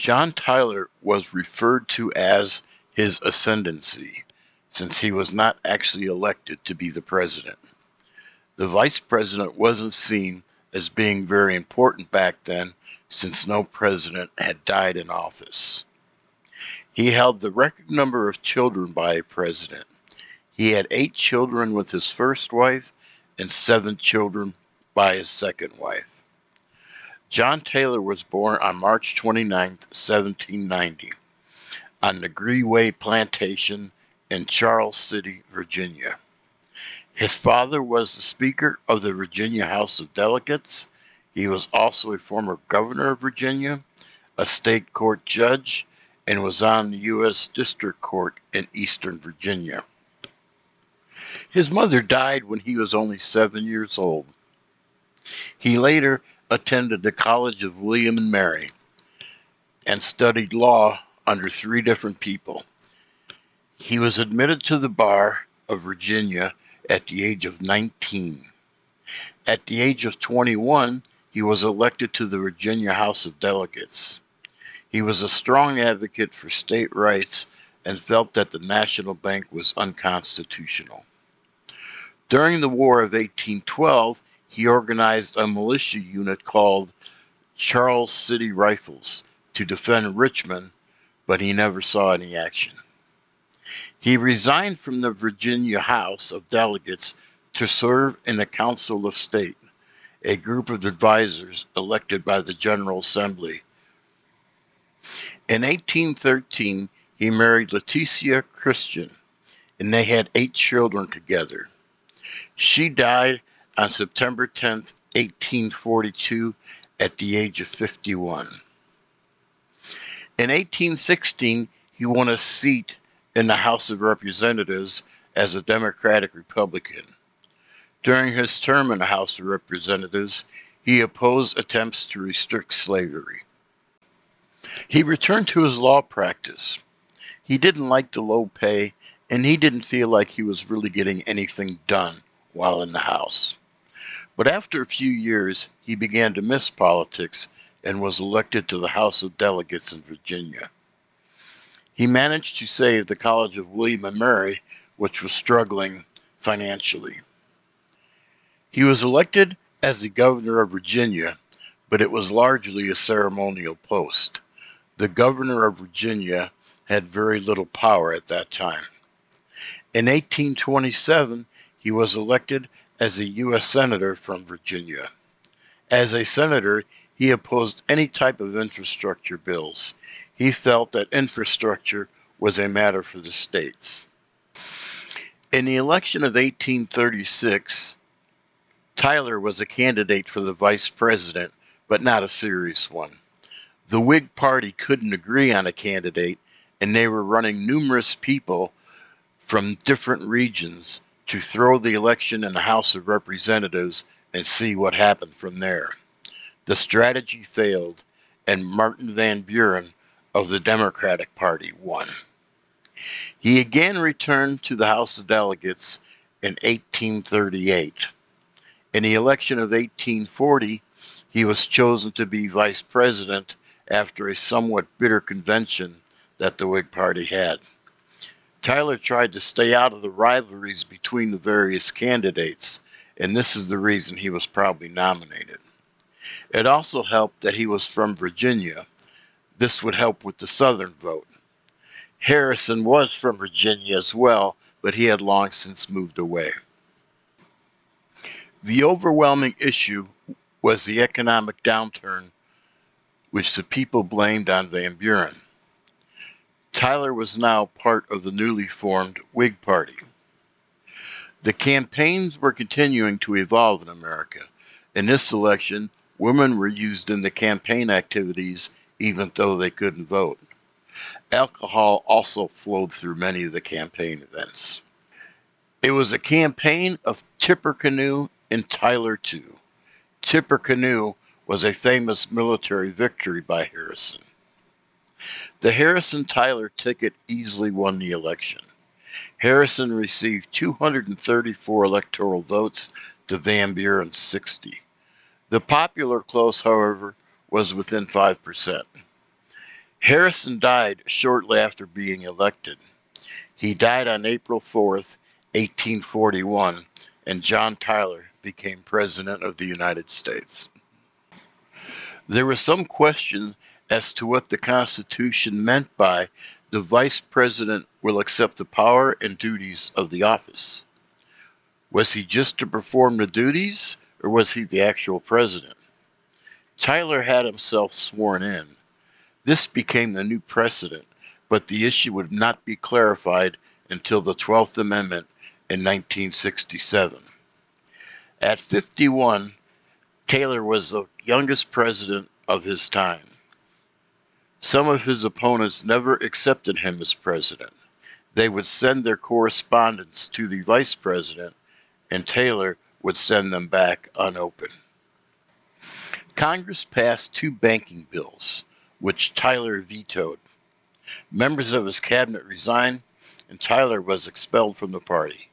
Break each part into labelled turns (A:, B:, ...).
A: John Tyler was referred to as his ascendancy, since he was not actually elected to be the president. The vice president wasn't seen as being very important back then, since no president had died in office. He held the record number of children by a president. He had 8 children with his first wife and 7 children by his second wife. John Taylor was born on March 29, 1790, on the Greenway Plantation in Charles City, Virginia. His father was the Speaker of the Virginia House of Delegates. He was also a former governor of Virginia, a state court judge, and was on the U.S. District Court in Eastern Virginia. His mother died when he was only 7 years old. He later attended the College of William and Mary and studied law under 3 different people. He was admitted to the bar of Virginia at the age of 19. At the age of 21, he was elected to the Virginia House of Delegates. He was a strong advocate for state rights and felt that the National Bank was unconstitutional. During the War of 1812, he organized a militia unit called Charles City Rifles to defend Richmond, but he never saw any action. He resigned from the Virginia House of Delegates to serve in the Council of State, a group of advisors elected by the General Assembly. In 1813, he married Leticia Christian, and they had 8 children together. She died on September 10, 1842, at the age of 51. In 1816, he won a seat in the House of Representatives as a Democratic Republican. During his term in the House of Representatives, he opposed attempts to restrict slavery. He returned to his law practice. He didn't like the low pay, and he didn't feel like he was really getting anything done while in the House. But after a few years, he began to miss politics and was elected to the House of Delegates in Virginia. He managed to save the College of William and Mary, which was struggling financially. He was elected as the governor of Virginia, but it was largely a ceremonial post. The governor of Virginia had very little power at that time. In 1827, he was elected as a U.S. Senator from Virginia. As a senator, he opposed any type of infrastructure bills. He felt that infrastructure was a matter for the states. In the election of 1836, Tyler was a candidate for the vice president, but not a serious one. The Whig Party couldn't agree on a candidate, and they were running numerous people from different regions to throw the election in the House of Representatives and see what happened from there. The strategy failed, and Martin Van Buren of the Democratic Party won. He again returned to the House of Delegates in 1838. In the election of 1840, he was chosen to be vice president after a somewhat bitter convention that the Whig Party had. Tyler tried to stay out of the rivalries between the various candidates, and this is the reason he was probably nominated. It also helped that he was from Virginia. This would help with the Southern vote. Harrison was from Virginia as well, but he had long since moved away. The overwhelming issue was the economic downturn, which the people blamed on Van Buren. Tyler was now part of the newly formed Whig Party. The campaigns were continuing to evolve in America. In this election, women were used in the campaign activities even though they couldn't vote. Alcohol also flowed through many of the campaign events. It was a campaign of Tippecanoe and Tyler too. Tippecanoe was a famous military victory by Harrison. The Harrison-Tyler ticket easily won the election. Harrison received 234 electoral votes to Van Buren's 60. The popular close, however, was within 5%. Harrison died shortly after being elected. He died on April 4th, 1841, and John Tyler became President of the United States. There was some question as to what the Constitution meant by the Vice President will accept the power and duties of the office. Was he just to perform the duties, or was he the actual president? Tyler had himself sworn in. This became the new precedent, but the issue would not be clarified until the 12th Amendment in 1967. At 51, Taylor was the youngest president of his time. Some of his opponents never accepted him as president. They would send their correspondence to the vice president, and Taylor would send them back unopened. Congress passed two banking bills, which Tyler vetoed. Members of his cabinet resigned, and Tyler was expelled from the party.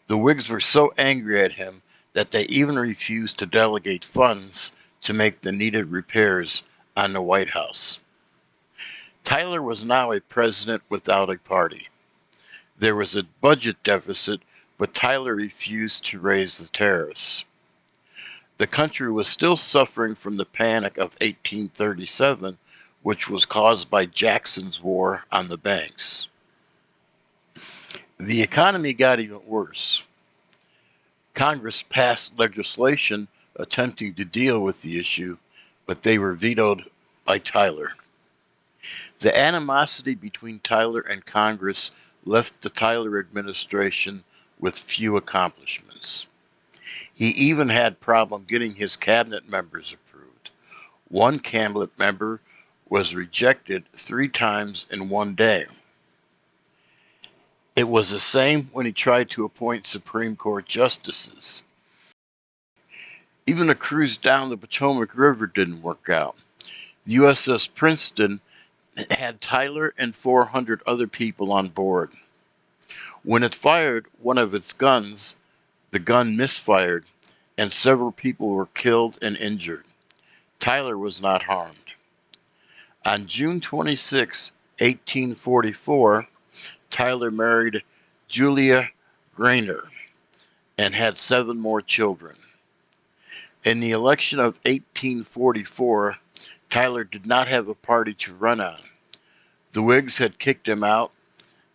A: The Whigs were so angry at him that they even refused to delegate funds to make the needed repairs on the White House. Tyler was now a president without a party. There was a budget deficit, but Tyler refused to raise the tariffs. The country was still suffering from the Panic of 1837, which was caused by Jackson's war on the banks. The economy got even worse. Congress passed legislation attempting to deal with the issue, but they were vetoed by Tyler. The animosity between Tyler and Congress left the Tyler administration with few accomplishments. He even had problem getting his cabinet members approved. One cabinet member was rejected 3 times in one day. It was the same when he tried to appoint Supreme Court justices. Even a cruise down the Potomac River didn't work out. The USS Princeton had Tyler and 400 other people on board. When it fired one of its guns, the gun misfired, and several people were killed and injured. Tyler was not harmed. On June 26, 1844, Tyler married Julia Grainer and had 7 more children. In the election of 1844, Tyler did not have a party to run on. The Whigs had kicked him out,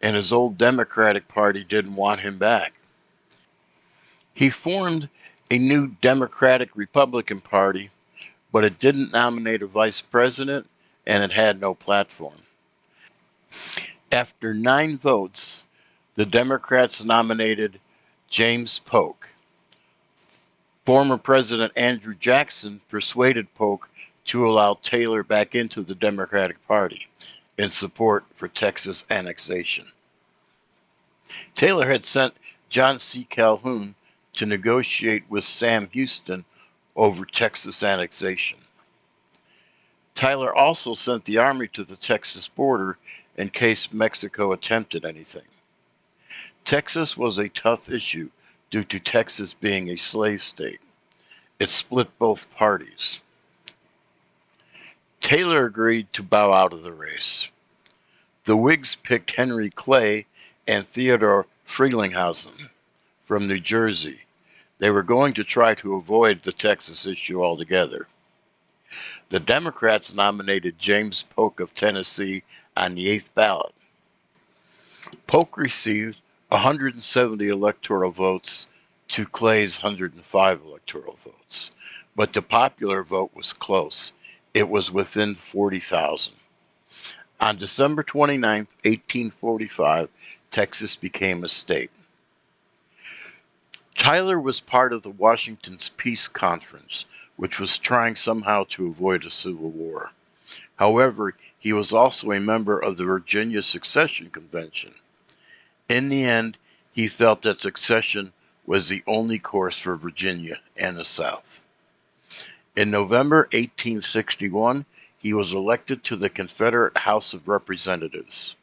A: and his old Democratic Party didn't want him back. He formed a new Democratic-Republican Party, but it didn't nominate a vice president, and it had no platform. After 9 votes, the Democrats nominated James Polk. Former President Andrew Jackson persuaded Polk to allow Taylor back into the Democratic Party in support for Texas annexation. Taylor had sent John C. Calhoun to negotiate with Sam Houston over Texas annexation. Tyler also sent the army to the Texas border in case Mexico attempted anything. Texas was a tough issue due to Texas being a slave state. It split both parties. Taylor agreed to bow out of the race. The Whigs picked Henry Clay and Theodore Frelinghuysen from New Jersey. They were going to try to avoid the Texas issue altogether. The Democrats nominated James Polk of Tennessee on the 8th ballot. Polk received 170 electoral votes to Clay's 105 electoral votes, but the popular vote was close. It was within 40,000. On December 29, 1845, Texas became a state. Tyler was part of the Washington's Peace Conference, which was trying somehow to avoid a civil war. However, he was also a member of the Virginia Secession Convention. In the end, he felt that secession was the only course for Virginia and the South. In November 1861, he was elected to the Confederate House of Representatives.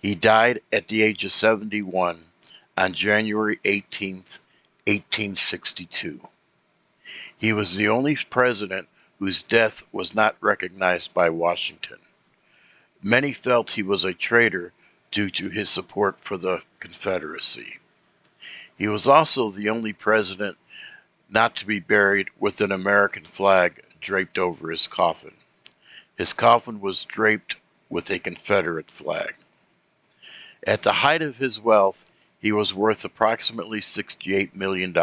A: He died at the age of 71 on January 18, 1862. He was the only president whose death was not recognized by Washington. Many felt he was a traitor due to his support for the Confederacy. He was also the only president not to be buried with an American flag draped over his coffin. His coffin was draped with a Confederate flag. At the height of his wealth, he was worth approximately $68 million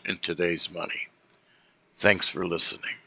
A: in today's money. Thanks for listening.